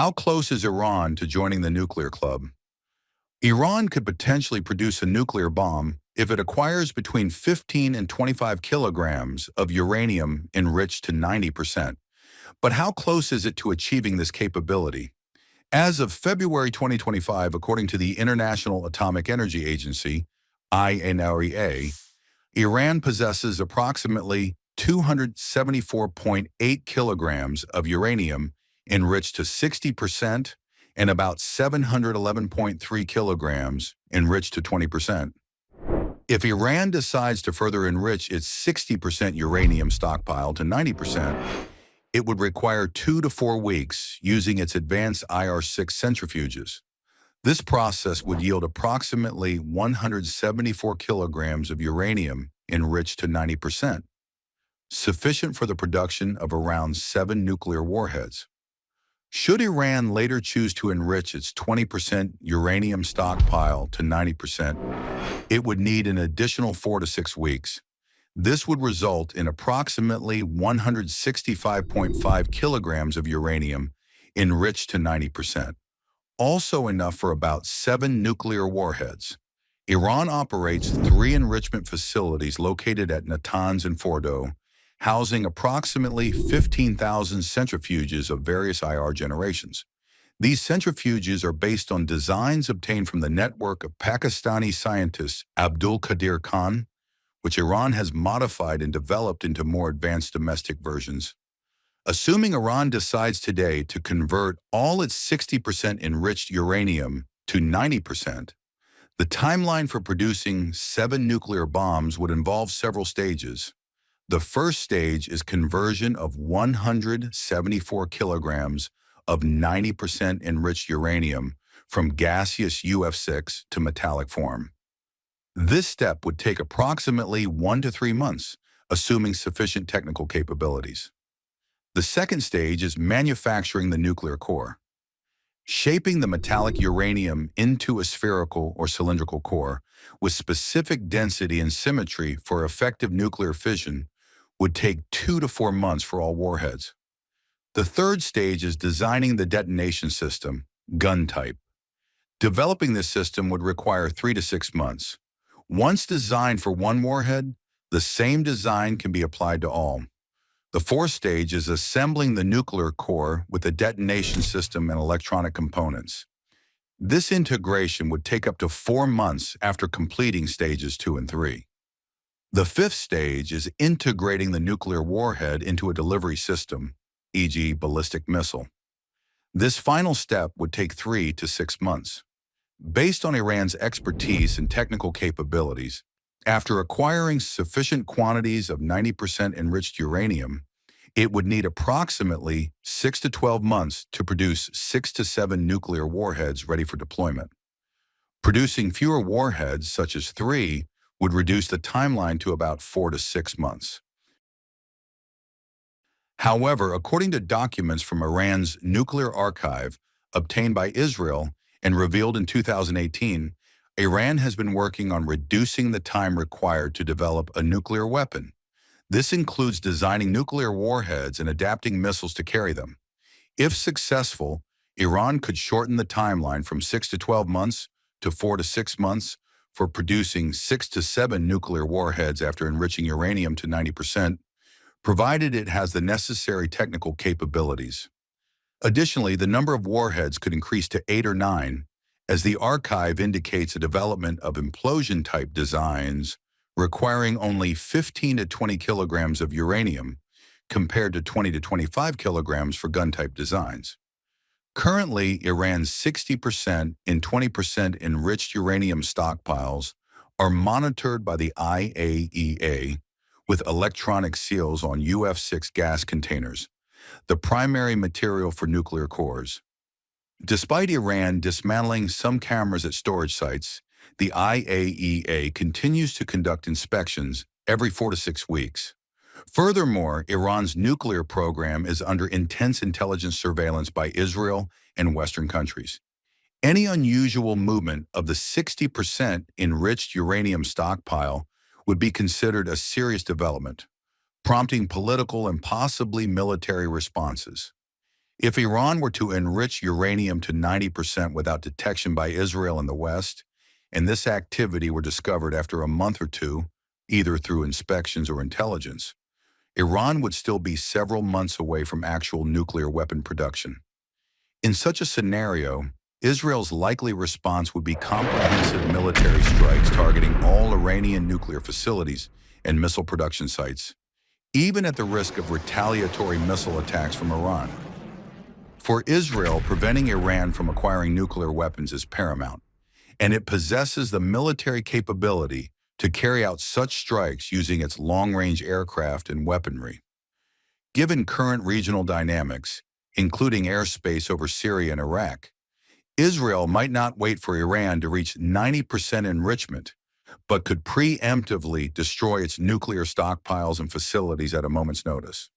How close is Iran to joining the nuclear club? Iran could potentially produce a nuclear bomb if it acquires between 15 and 25 kilograms of uranium enriched to 90%. But how close is it to achieving this capability? As of February 2025, according to the International Atomic Energy Agency, INREA, Iran possesses approximately 274.8 kilograms of uranium enriched to 60% and about 711.3 kilograms enriched to 20%. If Iran decides to further enrich its 60% uranium stockpile to 90%, it would require 2 to 4 weeks using its advanced IR-6 centrifuges. This process would yield approximately 174 kilograms of uranium enriched to 90%, sufficient for the production of around 7 nuclear warheads. Should Iran later choose to enrich its 20% uranium stockpile to 90%, it would need an additional 4 to 6 weeks. This would result in approximately 165.5 kilograms of uranium enriched to 90%, also enough for about 7 nuclear warheads. Iran operates 3 enrichment facilities located at Natanz and Fordo, housing approximately 15,000 centrifuges of various IR generations. These centrifuges are based on designs obtained from the network of Pakistani scientist Abdul Qadir Khan, which Iran has modified and developed into more advanced domestic versions. Assuming Iran decides today to convert all its 60% enriched uranium to 90%, the timeline for producing 7 nuclear bombs would involve several stages. The first stage is conversion of 174 kilograms of 90% enriched uranium from gaseous UF6 to metallic form. This step would take approximately 1 to 3 months, assuming sufficient technical capabilities. The second stage is manufacturing the nuclear core. Shaping the metallic uranium into a spherical or cylindrical core with specific density and symmetry for effective nuclear fission would take 2 to 4 months for all warheads. The third stage is designing the detonation system, gun type. Developing this system would require 3 to 6 months. Once designed for one warhead, the same design can be applied to all. The fourth stage is assembling the nuclear core with the detonation system and electronic components. This integration would take up to 4 months after completing stages 2 and 3. The fifth stage is integrating the nuclear warhead into a delivery system, e.g. ballistic missile. This final step would take 3 to 6 months. Based on Iran's expertise and technical capabilities, after acquiring sufficient quantities of 90% enriched uranium, it would need approximately 6 to 12 months to produce 6 to 7 nuclear warheads ready for deployment. Producing fewer warheads, such as 3, would reduce the timeline to about 4 to 6 months. However, according to documents from Iran's nuclear archive obtained by Israel and revealed in 2018, Iran has been working on reducing the time required to develop a nuclear weapon. This includes designing nuclear warheads and adapting missiles to carry them. If successful, Iran could shorten the timeline from 6 to 12 months to 4 to 6 months for producing 6 to 7 nuclear warheads after enriching uranium to 90%, provided it has the necessary technical capabilities. Additionally, the number of warheads could increase to 8 or 9, as the archive indicates a development of implosion-type designs requiring only 15 to 20 kilograms of uranium compared to 20 to 25 kilograms for gun-type designs. Currently, Iran's 60% and 20% enriched uranium stockpiles are monitored by the IAEA with electronic seals on UF6 gas containers, the primary material for nuclear cores. Despite Iran dismantling some cameras at storage sites, the IAEA continues to conduct inspections every 4 to 6 weeks. Furthermore, Iran's nuclear program is under intense intelligence surveillance by Israel and Western countries. Any unusual movement of the 60% enriched uranium stockpile would be considered a serious development, prompting political and possibly military responses. If Iran were to enrich uranium to 90% without detection by Israel and the West, and this activity were discovered after a month or two, either through inspections or intelligence, Iran would still be several months away from actual nuclear weapon production. In such a scenario, Israel's likely response would be comprehensive military strikes targeting all Iranian nuclear facilities and missile production sites, even at the risk of retaliatory missile attacks from Iran. For Israel, preventing Iran from acquiring nuclear weapons is paramount, and it possesses the military capability to carry out such strikes using its long-range aircraft and weaponry. Given current regional dynamics, including airspace over Syria and Iraq, Israel might not wait for Iran to reach 90% enrichment, but could preemptively destroy its nuclear stockpiles and facilities at a moment's notice.